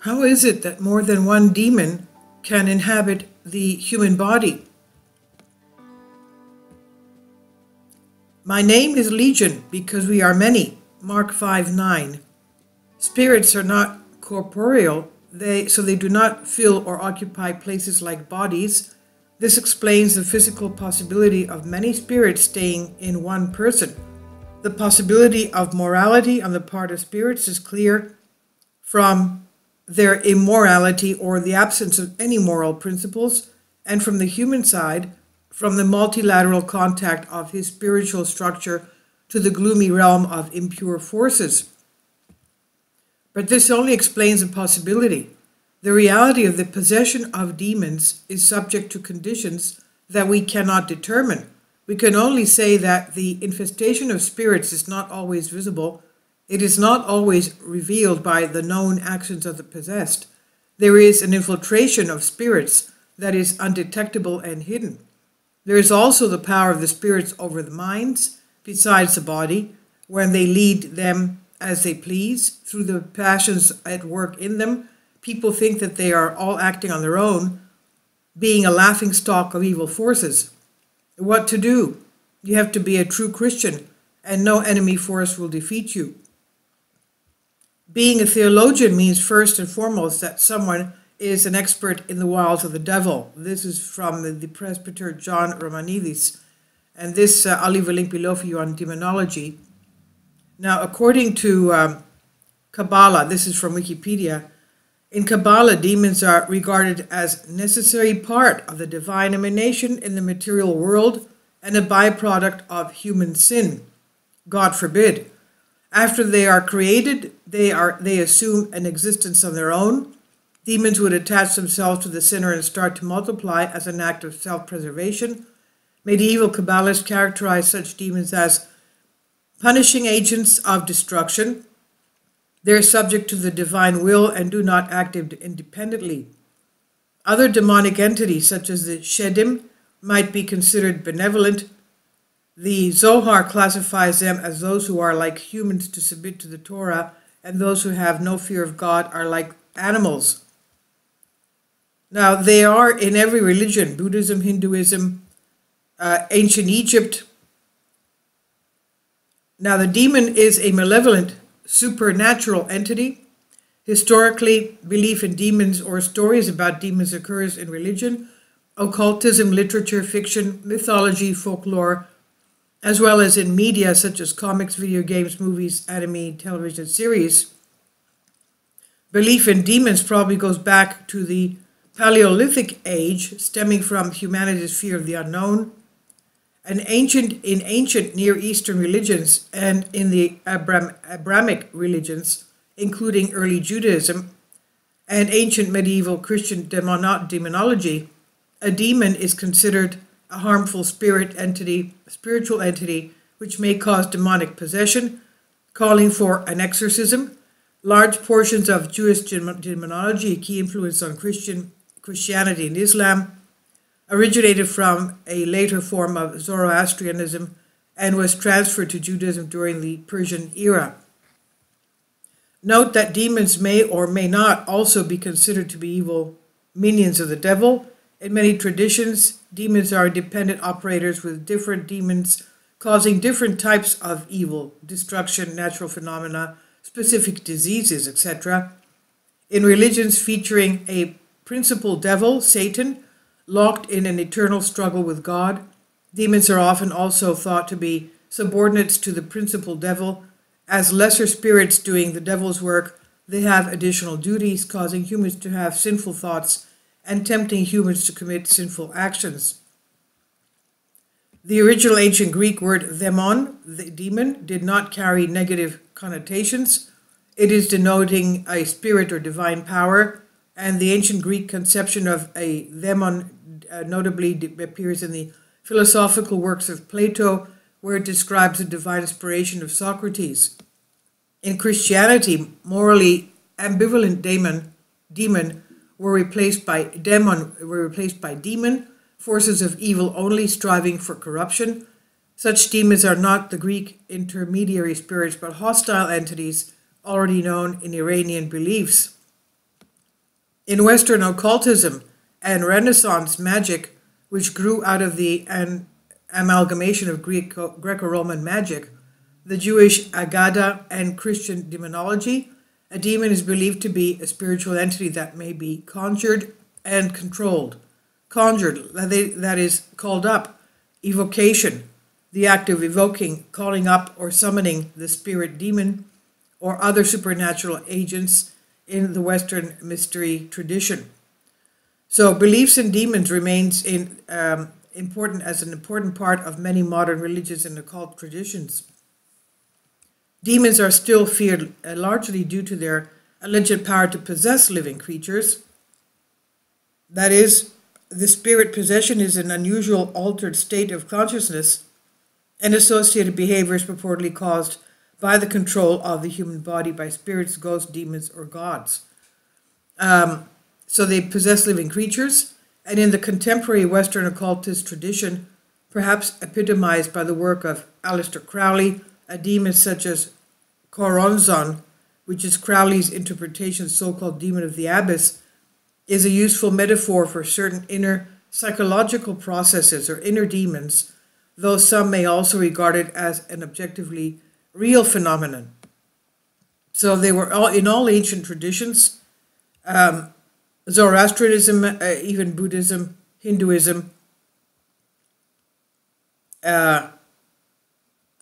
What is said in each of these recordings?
How is it that more than one demon can inhabit the human body? My name is Legion because we are many. Mark 5:9. Spirits are not corporeal, so they do not fill or occupy places like bodies. This explains the physical possibility of many spirits staying in one person. The possibility of morality on the part of spirits is clear from their immorality or the absence of any moral principles, and from the human side, from the multilateral contact of his spiritual structure to the gloomy realm of impure forces. But this only explains a possibility. The reality of the possession of demons is subject to conditions that we cannot determine. We can only say that the infestation of spirits is not always visible. It is not always revealed by the known actions of the possessed. There is an infiltration of spirits that is undetectable and hidden. There is also the power of the spirits over the minds, besides the body, when they lead them as they please, through the passions at work in them. People think that they are all acting on their own, being a laughingstock of evil forces. What to do? You have to be a true Christian, and no enemy force will defeat you. Being a theologian means first and foremost that someone is an expert in the wiles of the devil. This is from the presbyter John Romanidis, and this I'll leave a link below for you on Demonology. Now, according to Kabbalah, this is from Wikipedia, in Kabbalah, demons are regarded as necessary part of the divine emanation in the material world and a byproduct of human sin. God forbid. After they are created, they assume an existence of their own. Demons would attach themselves to the sinner and start to multiply as an act of self-preservation. Medieval Kabbalists characterize such demons as punishing agents of destruction. They are subject to the divine will and do not act independently. Other demonic entities, such as the Shedim, might be considered benevolent. The Zohar classifies them as those who are like humans to submit to the Torah, and those who have no fear of God are like animals. Now, they are in every religion, Buddhism, Hinduism, ancient Egypt. Now, the demon is a malevolent, supernatural entity. Historically, belief in demons or stories about demons occurs in religion, occultism, literature, fiction, mythology, folklore, as well as in media such as comics, video games, movies, anime, television series. Belief in demons probably goes back to the Paleolithic age, stemming from humanity's fear of the unknown. In ancient Near Eastern religions and in the Abrahamic religions, including early Judaism and ancient medieval Christian demonology, a demon is considered a harmful spiritual entity, which may cause demonic possession, calling for an exorcism. Large portions of Jewish demonology, a key influence on Christianity and Islam, originated from a later form of Zoroastrianism and was transferred to Judaism during the Persian era. Note that demons may or may not also be considered to be evil minions of the devil. In many traditions, demons are independent operators with different demons causing different types of evil, destruction, natural phenomena, specific diseases, etc. In religions featuring a principal devil, Satan, locked in an eternal struggle with God, demons are often also thought to be subordinates to the principal devil. As lesser spirits doing the devil's work, they have additional duties, causing humans to have sinful thoughts and tempting humans to commit sinful actions. The original ancient Greek word demon, the demon, did not carry negative connotations. It is denoting a spirit or divine power, and the ancient Greek conception of a demon notably appears in the philosophical works of Plato, where it describes the divine inspiration of Socrates. In Christianity, morally ambivalent demon were replaced by demon, forces of evil only striving for corruption. Such demons are not the Greek intermediary spirits, but hostile entities already known in Iranian beliefs. In Western occultism and Renaissance magic, which grew out of the amalgamation of Greco-Roman magic, the Jewish Agada, and Christian demonology, a demon is believed to be a spiritual entity that may be conjured and controlled. Conjured, that is, called up. Evocation, the act of evoking, calling up, or summoning the spirit demon or other supernatural agents in the Western mystery tradition. So beliefs in demons remains important as an important part of many modern religious and occult traditions. Demons are still feared largely due to their alleged power to possess living creatures. That is, the spirit possession is an unusual altered state of consciousness and associated behaviors purportedly caused by the control of the human body by spirits, ghosts, demons, or gods. So they possess living creatures, and in the contemporary Western occultist tradition, perhaps epitomized by the work of Aleister Crowley, a demon such as Choronzon, which is Crowley's interpretation of the so-called demon of the abyss, is a useful metaphor for certain inner psychological processes or inner demons, though some may also regard it as an objectively real phenomenon. So they were all in all ancient traditions, Zoroastrianism, even Buddhism, Hinduism. In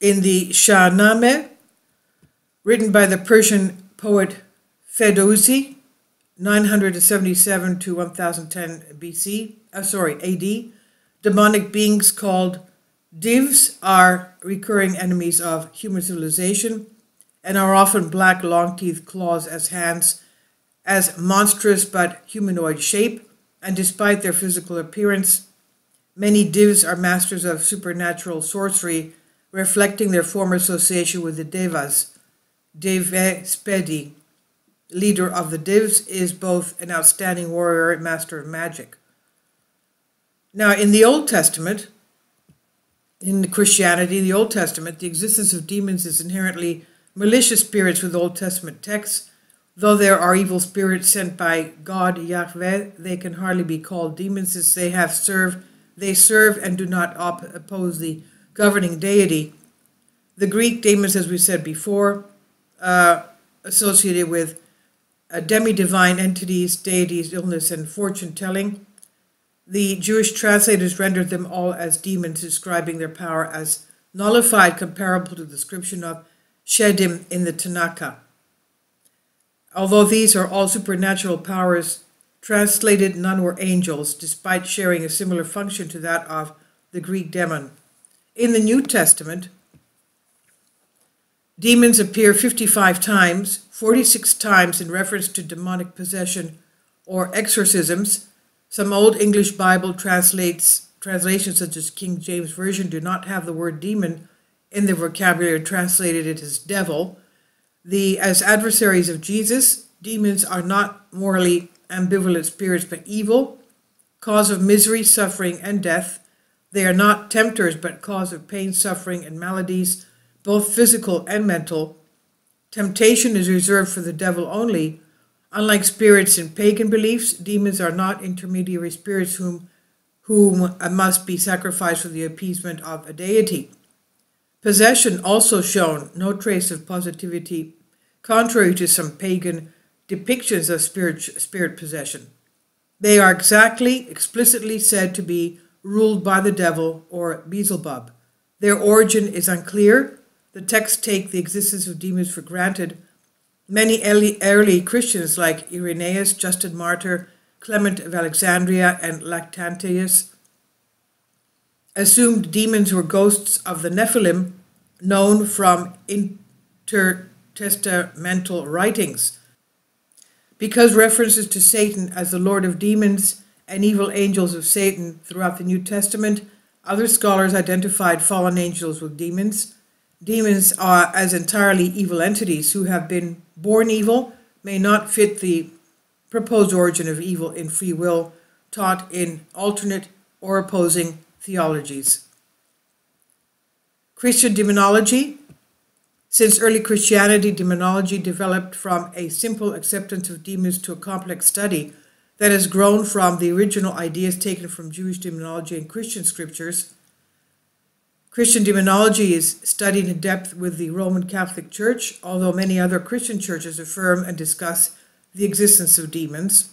the Shahnameh, written by the Persian poet Ferdowsi, 977 to 1010 AD, demonic beings called divs are recurring enemies of human civilization and are often black, long-teethed claws as hands, as monstrous but humanoid shape, and despite their physical appearance, many divs are masters of supernatural sorcery, reflecting their former association with the devas. Deve Spedi, leader of the divs, is both an outstanding warrior and master of magic. Now, in the Old Testament, in Christianity, the Old Testament, the existence of demons is inherently malicious spirits with Old Testament texts. Though there are evil spirits sent by God, Yahweh, they can hardly be called demons, since they serve and do not oppose the governing deity. The Greek demons, as we said before, associated with demi-divine entities, deities, illness, and fortune-telling. The Jewish translators rendered them all as demons, describing their power as nullified, comparable to the description of Shedim in the Tanakh. Although these are all supernatural powers, translated, none were angels, despite sharing a similar function to that of the Greek demon. In the New Testament, demons appear 55 times, 46 times in reference to demonic possession or exorcisms. Some Old English Bible translations such as King James Version do not have the word demon in their vocabulary, translated it as devil. As adversaries of Jesus, demons are not morally ambivalent spirits but evil, cause of misery, suffering, and death. They are not tempters but cause of pain, suffering, and maladies, both physical and mental. Temptation is reserved for the devil only. Unlike spirits in pagan beliefs, demons are not intermediary spirits whom must be sacrificed for the appeasement of a deity. Possession also shown no trace of positivity, contrary to some pagan depictions of spirit possession. They are explicitly said to be ruled by the devil or Beelzebub. Their origin is unclear. The texts take the existence of demons for granted. Many early Christians like Irenaeus, Justin Martyr, Clement of Alexandria, and Lactantius assumed demons were ghosts of the Nephilim, known from intertestamental writings. Because references to Satan as the Lord of Demons and evil angels of Satan throughout the New Testament, other scholars identified fallen angels with demons. Demons are as entirely evil entities who have been born evil, may not fit the proposed origin of evil in free will, taught in alternate or opposing theologies. Christian demonology. Since early Christianity, demonology developed from a simple acceptance of demons to a complex study that has grown from the original ideas taken from Jewish demonology and Christian scriptures. Christian demonology is studied in depth with the Roman Catholic Church, although many other Christian churches affirm and discuss the existence of demons.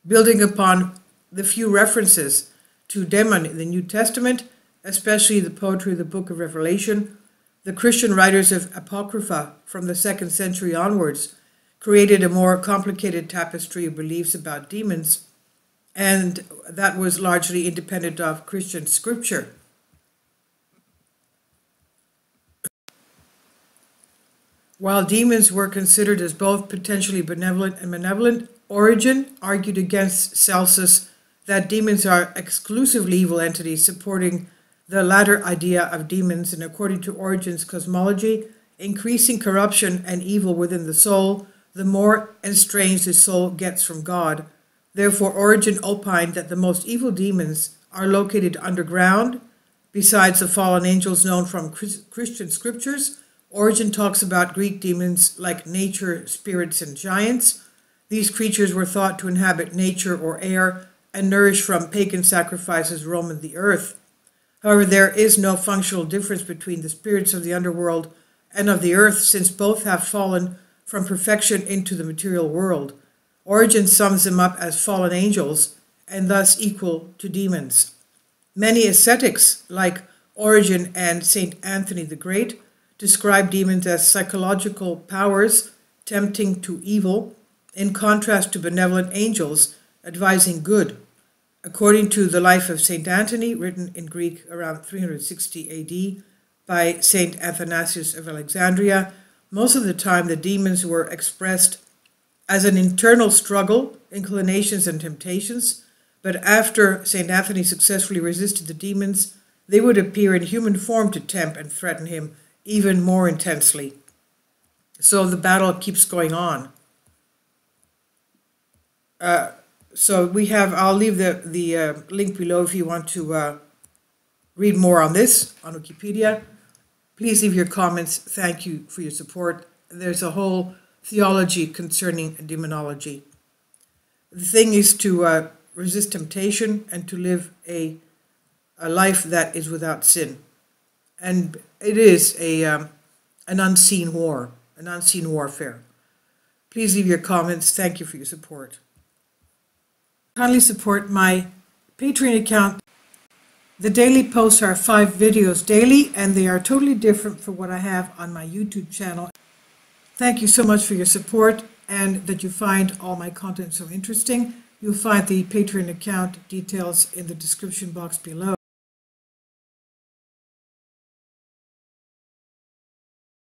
Building upon the few references to demon in the New Testament, especially the poetry of the Book of Revelation, the Christian writers of Apocrypha from the 2nd century onwards created a more complicated tapestry of beliefs about demons, and that was largely independent of Christian scripture. While demons were considered as both potentially benevolent and malevolent, Origen argued against Celsus that demons are exclusively evil entities, supporting the latter idea of demons, and according to Origen's cosmology, increasing corruption and evil within the soul, the more estranged the soul gets from God. Therefore, Origen opined that the most evil demons are located underground. Besides the fallen angels known from Christian scriptures, Origen talks about Greek demons like nature spirits and giants. These creatures were thought to inhabit nature or air and nourish from pagan sacrifices roam the earth. However, there is no functional difference between the spirits of the underworld and of the earth, since both have fallen from perfection into the material world. Origen sums them up as fallen angels and thus equal to demons. Many ascetics, like Origen and St Anthony the Great, describe demons as psychological powers tempting to evil, in contrast to benevolent angels advising good. According to the life of St Anthony, written in Greek around 360 AD by St Athanasius of Alexandria, most of the time the demons were expressed as an internal struggle, inclinations and temptations, but after St Anthony successfully resisted the demons, they would appear in human form to tempt and threaten him even more intensely. So the battle keeps going on. So we have, I'll leave the link below if you want to read more on this on Wikipedia. Please leave your comments. Thank you for your support. There's a whole theology concerning demonology. The thing is to resist temptation and to live a life that is without sin. And it is an unseen war, an unseen warfare. Please leave your comments. Thank you for your support. Kindly support my Patreon account. The daily posts are 5 videos daily, and they are totally different from what I have on my YouTube channel. Thank you so much for your support and that you find all my content so interesting. You'll find the Patreon account details in the description box below.